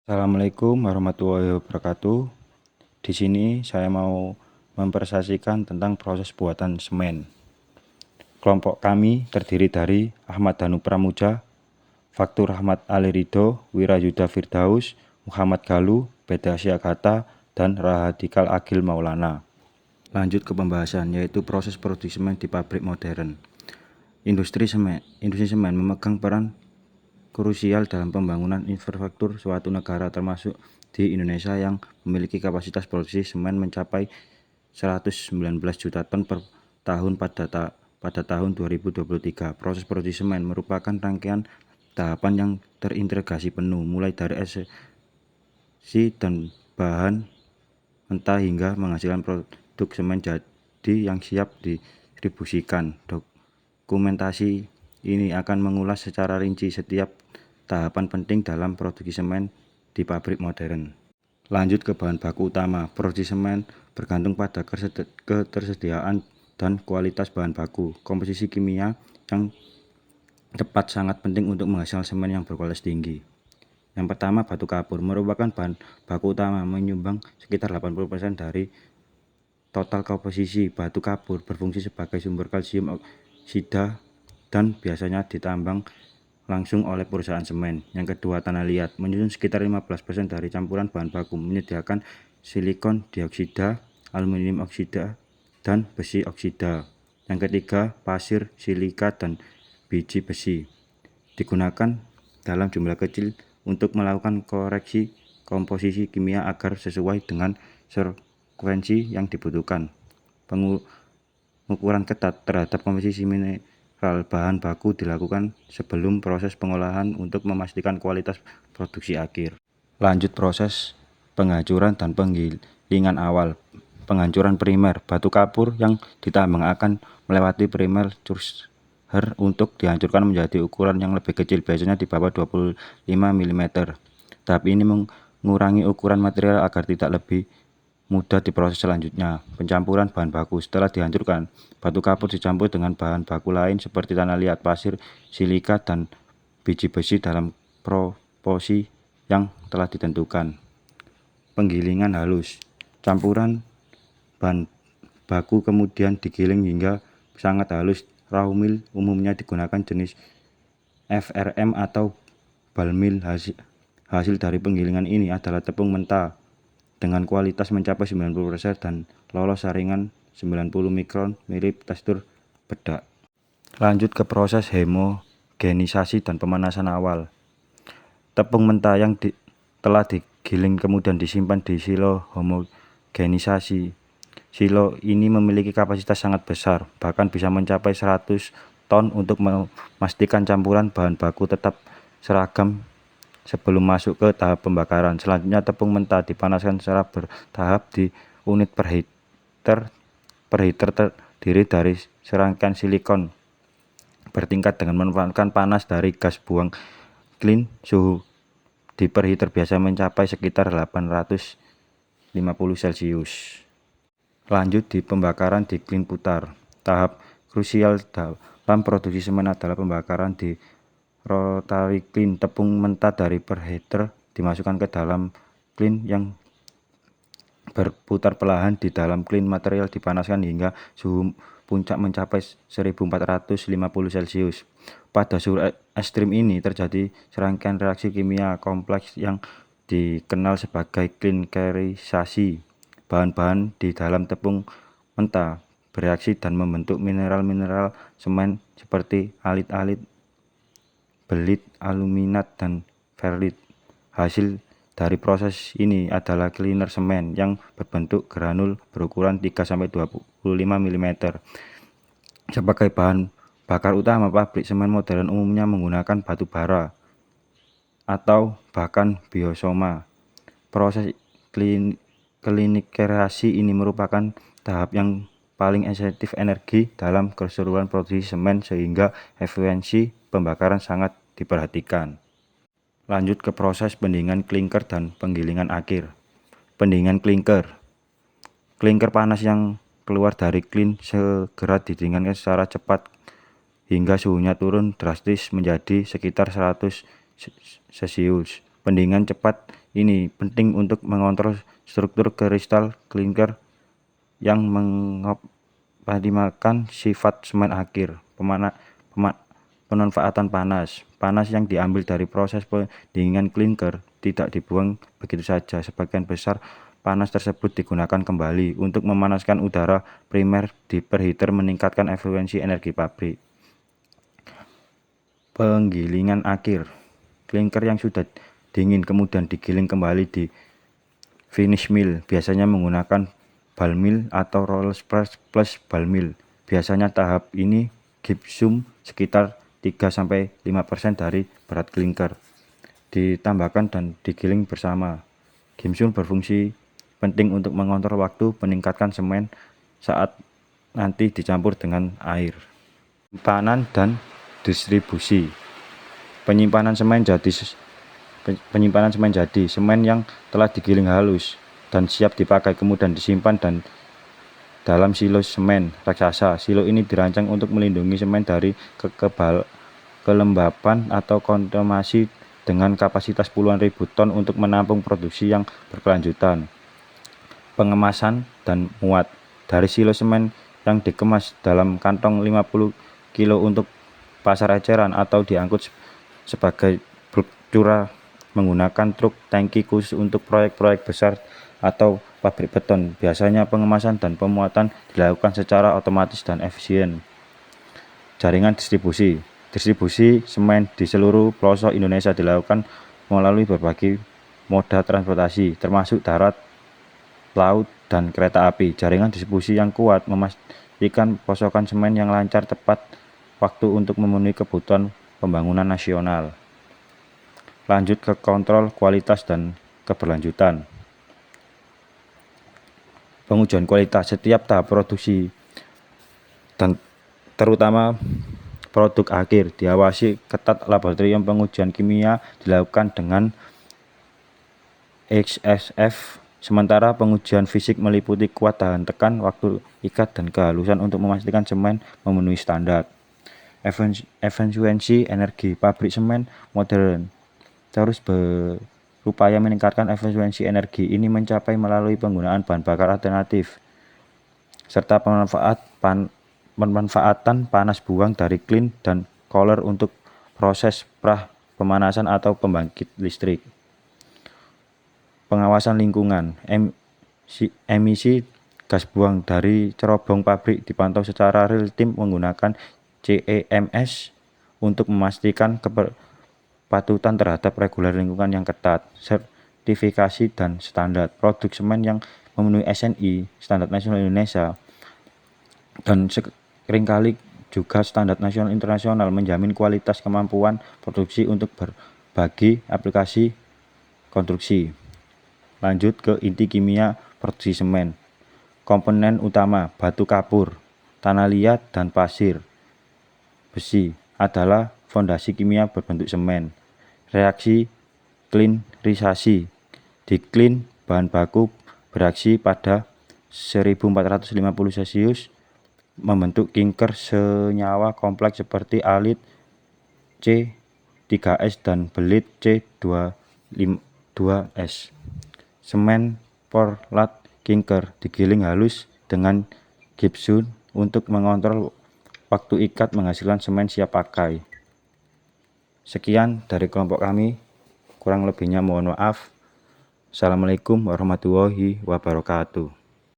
Assalamualaikum warahmatullahi wabarakatuh. Di sini saya mau mempresentasikan tentang proses buatan semen. Kelompok kami terdiri dari Ahmad Danu Pramuja, Faktur Ahmad Ali Ridho, Wirayuda Firdaus, Muhammad Galuh, Beda Syagata, dan Rahadikal Agil Maulana. Lanjut ke pembahasan, yaitu proses produksi semen di pabrik modern. Industri semen memegang peran krusial dalam pembangunan infrastruktur suatu negara, termasuk di Indonesia yang memiliki kapasitas produksi semen mencapai 119 juta ton per tahun pada tahun 2023. Proses produksi semen merupakan rangkaian tahapan yang terintegrasi penuh, mulai dari esensi dan bahan mentah hingga menghasilkan produk semen jadi yang siap didistribusikan. Dokumentasi ini akan mengulas secara rinci setiap tahapan penting dalam produksi semen di pabrik modern. Lanjut ke bahan baku utama. Produksi semen bergantung pada ketersediaan dan kualitas bahan baku. Komposisi kimia yang tepat sangat penting untuk menghasilkan semen yang berkualitas tinggi. Yang pertama, batu kapur merupakan bahan baku utama, menyumbang sekitar 80% dari total komposisi. Batu kapur berfungsi sebagai sumber kalsium oksida dan biasanya ditambang langsung oleh perusahaan semen. Yang kedua, tanah liat menyusun sekitar 15% dari campuran bahan baku, menyediakan silikon dioksida, aluminium oksida, dan besi oksida. Yang ketiga, pasir, silika, dan biji besi digunakan dalam jumlah kecil untuk melakukan koreksi komposisi kimia agar sesuai dengan frekuensi yang dibutuhkan. Pengukuran ketat terhadap komposisi mineral bahan baku dilakukan sebelum proses pengolahan untuk memastikan kualitas produksi akhir. Lanjut proses penghancuran dan penggilingan awal. Penghancuran primer, batu kapur yang ditambang akan melewati primer crusher untuk dihancurkan menjadi ukuran yang lebih kecil, biasanya di bawah 25 mm. Tahap ini mengurangi ukuran material agar tidak lebih mudah diproses. Selanjutnya, pencampuran bahan baku. Setelah dihancurkan, batu kapur dicampur dengan bahan baku lain seperti tanah liat, pasir, silika, dan biji besi dalam proporsi yang telah ditentukan. Penggilingan halus. Campuran bahan baku kemudian digiling hingga sangat halus. Raw mill umumnya digunakan jenis FRM atau ball mill. Hasil dari penggilingan ini adalah tepung mentah dengan kualitas mencapai 90% dan lolos saringan 90 mikron, mirip tekstur bedak. Lanjut ke proses homogenisasi dan pemanasan awal. Tepung mentah yang telah digiling kemudian disimpan di silo homogenisasi. Silo ini memiliki kapasitas sangat besar, bahkan bisa mencapai 100 ton untuk memastikan campuran bahan baku tetap seragam sebelum masuk ke tahap pembakaran. Selanjutnya, tepung mentah dipanaskan secara bertahap di unit preheater. Preheater terdiri dari serangkaian silikon bertingkat dengan memanfaatkan panas dari gas buang clean. Suhu di preheater biasa mencapai sekitar 850 Celcius. Lanjut di pembakaran di clean putar. Tahap krusial dalam produksi semen adalah pembakaran di rotary clean. Tepung mentah dari preheater dimasukkan ke dalam clean yang berputar perlahan. Di dalam clean, material dipanaskan hingga suhu puncak mencapai 1450 Celcius. Pada suhu ekstrim ini terjadi serangkaian reaksi kimia kompleks yang dikenal sebagai klinkerisasi. Bahan-bahan di dalam tepung mentah bereaksi dan membentuk mineral-mineral semen seperti alit-alit, belit, aluminat, dan ferrit. Hasil dari proses ini adalah cleaner semen yang berbentuk granul berukuran 3-25 mm. Sebagai bahan bakar utama, pabrik semen modern umumnya menggunakan batu bara atau bahkan biosoma. Proses klinikerisasi ini merupakan tahap yang paling sensitif energi dalam keseluruhan produksi semen, sehingga efisiensi pembakaran sangat diperhatikan. Lanjut ke proses pendinginan klinker dan penggilingan akhir. Pendinginan klinker. Klinker panas yang keluar dari clean segera didinginkan secara cepat hingga suhunya turun drastis menjadi sekitar 100 Celcius. Pendinginan cepat ini penting untuk mengontrol struktur kristal klinker yang mengoptimalkan sifat semen akhir. Pemanfaatan panas. Panas yang diambil dari proses pendinginan klinker tidak dibuang begitu saja. Sebagian besar panas tersebut digunakan kembali untuk memanaskan udara primer di preheater, meningkatkan efisiensi energi pabrik. Penggilingan akhir. Klinker yang sudah dingin kemudian digiling kembali di finish mill, biasanya menggunakan ball mill atau roller press plus ball mill. Biasanya tahap ini gypsum sekitar 3-5% dari berat klinker ditambahkan dan digiling bersama. Gypsum berfungsi penting untuk mengontrol waktu, meningkatkan semen saat nanti dicampur dengan air. Penyimpanan dan distribusi. Penyimpanan semen jadi semen yang telah digiling halus dan siap dipakai, kemudian disimpan dalam silo semen raksasa. Silo ini dirancang untuk melindungi semen dari kelembapan atau kontaminasi dengan kapasitas puluhan ribu ton untuk menampung produksi yang berkelanjutan. Pengemasan dan muat. Dari silo semen yang dikemas dalam kantong 50 kilo untuk pasar eceran atau diangkut sebagai bulk curah menggunakan truk tangki khusus untuk proyek-proyek besar atau pabrik beton. Biasanya pengemasan dan pemuatan dilakukan secara otomatis dan efisien. Jaringan distribusi. Distribusi semen di seluruh pelosok Indonesia dilakukan melalui berbagai moda transportasi, termasuk darat, laut, dan kereta api. Jaringan distribusi yang kuat memastikan pasokan semen yang lancar, tepat waktu untuk memenuhi kebutuhan pembangunan nasional. Lanjut ke kontrol kualitas dan keberlanjutan. Pengujian kualitas. Setiap tahap produksi dan terutama produk akhir diawasi ketat. Laboratorium pengujian kimia dilakukan dengan XSF, sementara pengujian fisik meliputi kuat tahan tekan, waktu ikat, dan kehalusan untuk memastikan semen memenuhi standar. Efisiensi energi. Pabrik semen modern terus berupaya meningkatkan efisiensi energi. Ini mencapai melalui penggunaan bahan bakar alternatif serta pemanfaatan panas buang dari klin dan cooler untuk proses pra pemanasan atau pembangkit listrik. Pengawasan lingkungan. Emisi gas buang dari cerobong pabrik dipantau secara real time menggunakan CEMS untuk memastikan kepatutan terhadap regulasi lingkungan yang ketat. Sertifikasi dan standar. Produk semen yang memenuhi SNI, Standar Nasional Indonesia, dan seringkali juga standar nasional internasional menjamin kualitas kemampuan produksi untuk berbagai aplikasi konstruksi. Lanjut ke inti kimia produksi semen. Komponen utama: batu kapur, tanah liat, dan pasir. Besi adalah fondasi kimia berbentuk semen. Reaksi klinisasi. Di klin, bahan baku bereaksi pada 1450 Celcius membentuk klinker senyawa kompleks seperti alit C3S dan belit C2S. Semen Portland klinker digiling halus dengan gypsum untuk mengontrol waktu ikat, menghasilkan semen siap pakai. Sekian dari kelompok kami, kurang lebihnya mohon maaf. Assalamualaikum warahmatullahi wabarakatuh.